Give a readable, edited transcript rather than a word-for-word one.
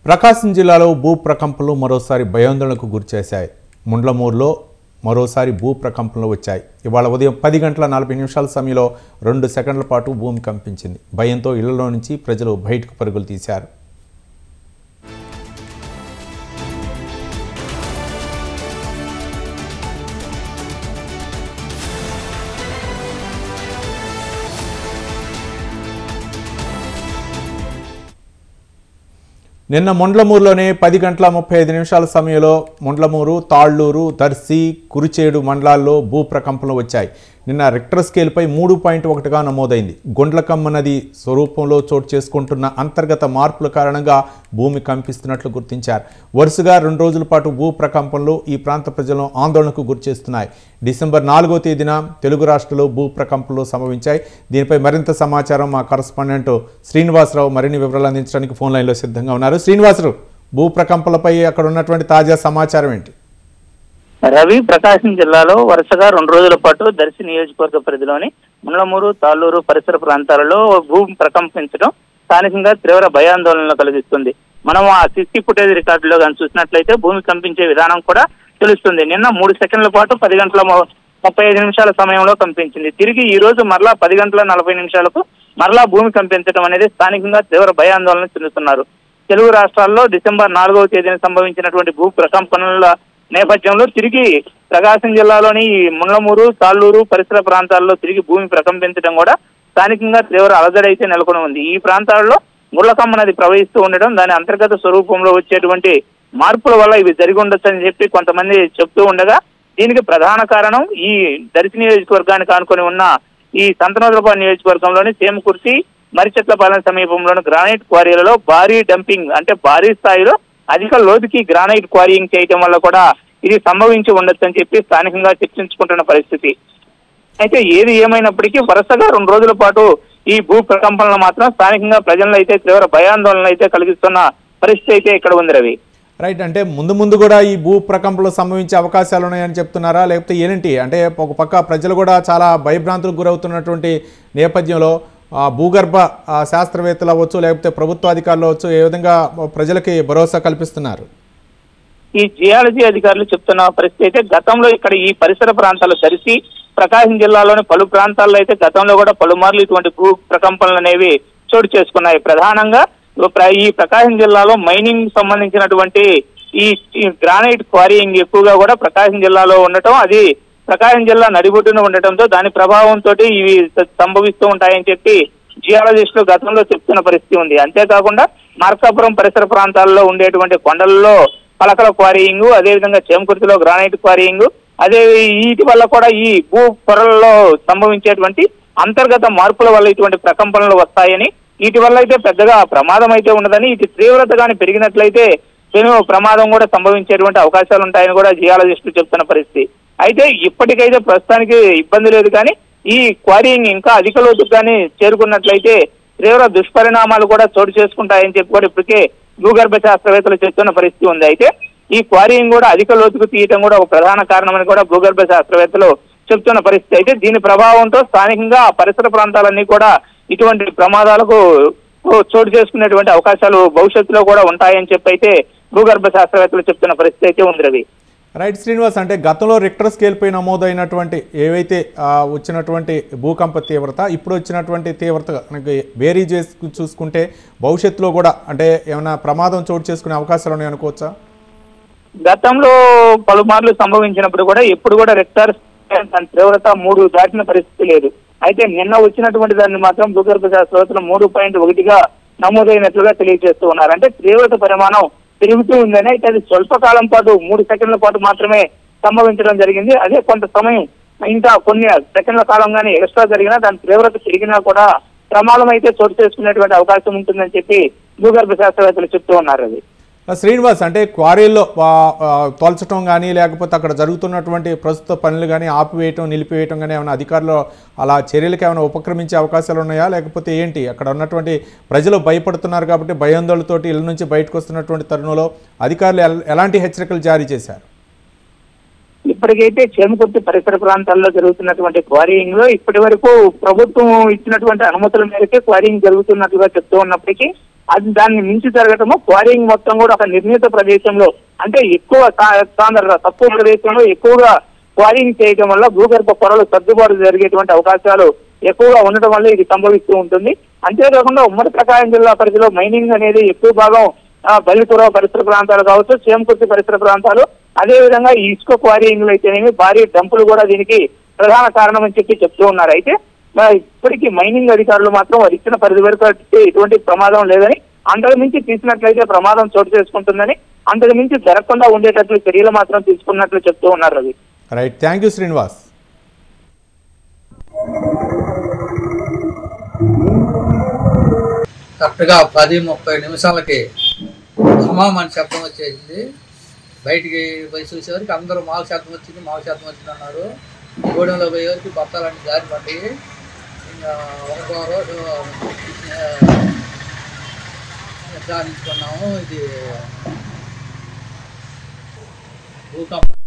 ప్రకాశం జిల్లాలో భూ ప్రకంపనలు మరోసారి భయాందోళనకు గురిచేశాయి. ముండ్లమూరులో మరోసారి భూ ప్రకంపనలు వచ్చాయి. ఇవాళ ఉదయం 10 గంటల 40 నిమిషాల సమయంలో 2 సెకండ్ల పాటు భూమి కంపించింది. భయంతో ఇళ్లలో నుంచి ప్రజలు బయటకు పరుగులు తీశారు. నిన్న ముండ్లమూరులోనే 10 గంటల 35 నిమిషాల సమయంలో ముండ్లమూరు, తాళ్లూరు, దర్శి, కురిచేడు మండలాల్లో భూ ప్రకంపనలు వచ్చాయి. నిన్న రిక్టర్ స్కేల్పై 3.1గా నమోదైంది. గుండ్లకమ్మ నది స్వరూపంలో చోటు చేసుకుంటున్న అంతర్గత మార్పుల కారణంగా భూమి కంపిస్తున్నట్లు గుర్తించారు. వరుసగా 2 రోజుల పాటు భూ ప్రకంపనలు ఈ ప్రాంత ప్రజలను ఆందోళనకు గురిచేస్తున్నాయి. డిసెంబర్ 4వ తేదీన తెలుగు రాష్ట్రాల్లో భూ ప్రకంపనలు సంభవించాయి. దీనిపై మరింత సమాచారం మా కరెస్పాండెంట్ శ్రీనివాసరావు మరిన్ని వివరాలు అందించడానికి ఫోన్ లైన్లో సిద్ధంగా ఉన్నారు. శ్రీనివాసరావు, భూ ప్రకంపనలపై అక్కడ ఉన్నటువంటి తాజా సమాచారం ఏంటి? రవి, ప్రకాశం జిల్లాలో వరుసగా 2 రోజుల పాటు దర్శి నియోజకవర్గ పరిధిలోని ముండ్లమూరు, తాళ్లూరు పరిసర ప్రాంతాలలో భూమి ప్రకంపించడం స్థానికంగా తీవ్ర భయాందోళనలు కలిగిస్తుంది. మనం ఆ సిసి ఫుటేజ్ రికార్డులో కానీ చూసినట్లయితే భూమి కంపించే విధానం కూడా తెలుస్తుంది. నిన్న 3 సెకండ్ల పాటు 10 గంటల 35 నిమిషాల సమయంలో కంపించింది. తిరిగి ఈ రోజు మరలా 10 గంటల 40 నిమిషాలకు మరలా భూమి కంపించడం అనేది స్థానికంగా తీవ్ర భయాందోళన చెందుతున్నారు. తెలుగు రాష్ట్రాల్లో డిసెంబర్ 4వ తేదీన సంభవించినటువంటి భూ ప్రకంపనల నేపథ్యంలో తిరిగి ప్రకాశం జిల్లాలోని ముండ్లమూరు, తాళ్లూరు పరిసర ప్రాంతాల్లో తిరిగి భూమి ప్రకంపించడం కూడా స్థానికంగా తీవ్ర అలజడి అయితే నెలకొని ఉంది. ఈ ప్రాంతాల్లో గుండ్లకమ్మ నది ప్రవహిస్తూ ఉండడం, దాని అంతర్గత స్వరూపంలో వచ్చేటువంటి మార్పుల వల్ల ఇవి జరిగి ఉండొచ్చని చెప్పి కొంతమంది చెప్తూ ఉండగా, దీనికి ప్రధాన కారణం ఈ దర్శి నియోజకవర్గానికి ఆనుకొని ఉన్న ఈ సంతనోదలపాడు నియోజకవర్గంలోని సేమకుర్తి, మరిచెట్లపాలెం సమీపంలోని గ్రానైట్ క్వారీలలో భారీ డంపింగ్, అంటే భారీ స్థాయిలో అధిక లోతుకి గ్రానైట్ క్వారీయింగ్ చేయటం వల్ల కూడా ఇది సంభవించి ఉండొచ్చు అని చెప్పి స్థానికంగా చర్చించుకుంటున్న పరిస్థితి. అయితే ఏది ఏమైనప్పటికీ వరుసగా 2 రోజుల పాటు ఈ భూ ప్రకంపనలు మాత్రం స్థానికంగా ప్రజలను అయితే తీవ్ర భయాందోళన అయితే కలిగిస్తున్న పరిస్థితి అయితే ఇక్కడ ఉంది. రవి, రైట్, అంటే ముందు కూడా ఈ భూ ప్రకంపనలు సంభవించే అవకాశాలు ఉన్నాయని చెప్తున్నారా, లేకపోతే ఏంటి? అంటే ఒక పక్క ప్రజలు కూడా చాలా భయభ్రాంతులకు గురవుతున్నటువంటి నేపథ్యంలో భూగర్భ శాస్త్రవేత్తలు అవ్వచ్చు, లేకపోతే ప్రభుత్వ అధికారులు అవ్వచ్చు, ఏ విధంగా ప్రజలకి భరోసా కల్పిస్తున్నారు? ఈ జియాలజీ అధికారులు చెప్తున్న పరిస్థితి అయితే గతంలో ఇక్కడ ఈ పరిసర ప్రాంతాలు దర్శి, ప్రకాశం జిల్లాలోని పలు ప్రాంతాల్లో అయితే గతంలో కూడా పలుమార్లు ఇటువంటి భూ ప్రకంపనలు అనేవి చోటు చేసుకున్నాయి. ప్రధానంగా ఈ ప్రకాశం జిల్లాలో మైనింగ్ సంబంధించినటువంటి ఈ గ్రానైట్ క్వారీయింగ్ ఎక్కువగా కూడా ప్రకాశం జిల్లాలో ఉండటం, అది ప్రకాశం జిల్లా నడిబొడ్డున ఉండటంతో దాని ప్రభావంతో ఇవి సంభవిస్తూ ఉంటాయని చెప్పి జియాలజిస్టులు గతంలో చెప్తున్న పరిస్థితి ఉంది. అంతేకాకుండా మార్కాపురం పరిసర ప్రాంతాల్లో ఉండేటువంటి కొండలలో పలకల క్వారీయింగ్, అదేవిధంగా చేమకుర్తిలో గ్రానైట్ క్వారీయింగ్, అదే వీటి వల్ల కూడా ఈ భూ పొరలలో సంభవించేటువంటి అంతర్గత మార్పుల వల్ల ఇటువంటి ప్రకంపనలు వస్తాయని, వీటి వల్ల అయితే పెద్దగా ప్రమాదం అయితే ఉండదని, ఇటు తీవ్రతగాని పెరిగినట్లయితే ప్రమాదం కూడా సంభవించేటువంటి అవకాశాలు ఉంటాయని కూడా జియాలజిస్టులు చెప్తున్న పరిస్థితి. అయితే ఇప్పటికైతే ప్రస్తుతానికి ఇబ్బంది లేదు, కానీ ఈ క్వారీయింగ్ ఇంకా అధిక లోతుకు కానీ చేరుకున్నట్లయితే తీవ్ర దుష్పరిణామాలు కూడా చోటు చేసుకుంటాయని చెప్పి కూడా ఇప్పటికే భూగర్భ శాస్త్రవేత్తలు చెప్తున్న పరిస్థితి ఉంది. అయితే ఈ క్వారీయింగ్ కూడా అధిక లోతుకు తీయటం కూడా ఒక ప్రధాన కారణమని కూడా భూగర్భ శాస్త్రవేత్తలు చెప్తున్న పరిస్థితి. అయితే దీని ప్రభావంతో స్థానికంగా పరిసర ప్రాంతాలన్నీ కూడా ఇటువంటి ప్రమాదాలకు చోటు చేసుకునేటువంటి అవకాశాలు భవిష్యత్తులో కూడా ఉంటాయని చెప్పి అయితే భూగర్భ శాస్త్రవేత్తలు చెప్తున్న పరిస్థితి అయితే ఉంది. రవి, రైట్ శ్రీనివాస్, అంటే గతంలో రిక్టర్ స్కేల్పై నమోదైనటువంటి ఏవైతే వచ్చినటువంటి భూకంప తీవ్రత, ఇప్పుడు వచ్చినటువంటి తీవ్రత వేరీ చేసి చూసుకుంటే భవిష్యత్తులో కూడా అంటే ఏమైనా ప్రమాదం చోటు చేసుకునే అవకాశాలు ఉన్నాయి అనుకోవచ్చా? గతంలో పలుమార్లు సంభవించినప్పుడు కూడా ఎప్పుడు కూడా రిక్టర్ తీవ్రత 3 దాటిన పరిస్థితి లేదు. అయితే నిన్న వచ్చినటువంటి దాన్ని మాత్రం భూగర్భ శాస్త్రవేత్తలు 3.1గా నమోదైనట్లుగా తెలియజేస్తూ ఉన్నారు. అంటే తీవ్రత పరిమాణం పెరుగుతూ ఉందని, అయితే అది స్వల్పకాలం పాటు 3 సెకండ్ల పాటు మాత్రమే సంభవించడం జరిగింది. అదే కొంత సమయం ఇంకా కొన్ని సెకండ్ల కాలం కానీ ఎక్స్ట్రా జరిగినా దాని తీవ్రత పెరిగినా కూడా ప్రమాదం అయితే చోటు చేసుకునేటువంటి అవకాశం ఉంటుందని చెప్పి భూగర్భ శాస్త్రవేత్తలు చెప్తూ ఉన్నారు. అది శ్రీనివాస్, అంటే క్వారీల్లో తోల్చడం కానీ లేకపోతే అక్కడ జరుగుతున్నటువంటి ప్రస్తుత పనులు కానీ ఆపివేయటం, నిలిపివేయటం కానీ ఏమైనా అధికారులు అలా చర్యలకు ఏమైనా ఉపక్రమించే అవకాశాలు ఉన్నాయా, లేకపోతే ఏంటి? అక్కడ ఉన్నటువంటి ప్రజలు భయపడుతున్నారు కాబట్టి భయాందోళనతోటి ఇళ్ళ నుంచి బయటకు వస్తున్నటువంటి తరుణంలో అధికారులు ఎలాంటి హెచ్చరికలు జారీ చేశారు? ఇప్పటికైతే చేమకుర్తి పరిసర ప్రాంతాల్లో జరుగుతున్నటువంటి క్వారీయింగ్ లో ఇప్పటి వరకు ప్రభుత్వం ఇచ్చినటువంటి అనుమతుల మేరకే క్వారీయింగ్ జరుగుతున్నట్లుగా చెప్తూ ఉన్నప్పటికీ అది దాన్ని మించి జరగటము, క్వారీయింగ్ మొత్తం కూడా ఒక నిర్ణీత ప్రదేశంలో అంటే ఎక్కువ తక్కువ ప్రదేశంలో ఎక్కువగా క్వారీయింగ్ చేయడం వల్ల భూగర్భ పొరలు సర్దుబాటు జరిగేటువంటి అవకాశాలు ఎక్కువగా ఉండటం వల్ల ఇది సంభవిస్తూ ఉంటుంది. అంతేకాకుండా ఉమ్మడి ప్రకాశం జిల్లా పరిధిలో మైనింగ్ అనేది ఎక్కువ భాగం బల్లిపుర పరిసర ప్రాంతాలు కావచ్చు, చేమకుర్తి పరిసర ప్రాంతాలు, అదే విధంగా ఈ ఇసుక క్వారీయింగ్లు అయితేనేమి భారీ డంపులు కూడా దీనికి ప్రధాన కారణం అని చెప్తూ ఉన్నారు. అయితే ఇప్పటికీ మైనింగ్ అధికారులు మాత్రం వారు ఇచ్చిన పరిధి వరకు ఎటువంటి ప్రమాదం లేదని, అంతకు మించి తీసినట్లయితే ప్రమాదం చోటు చేసుకుంటుందని, అంతకు మించి జరగకుండా ఉండేటట్లు చర్యలు మాత్రం తీసుకున్నట్లు చెప్తూ ఉన్నారు. Ravi, right, thank you Srinivas. కరెక్ట్గా 10:30 ధమాం అని శబ్దం వచ్చేసింది. బయటికి పోయి చూసేవారికి అందరూ మాకు శబ్దం వచ్చింది అన్నారు. గూడెంలో పోయేవారికి బత్తాలన్నీ జారి పడి ఇంకా ఒక రోజు నిర్ధారించుకున్నాము ఇది భూకంపం.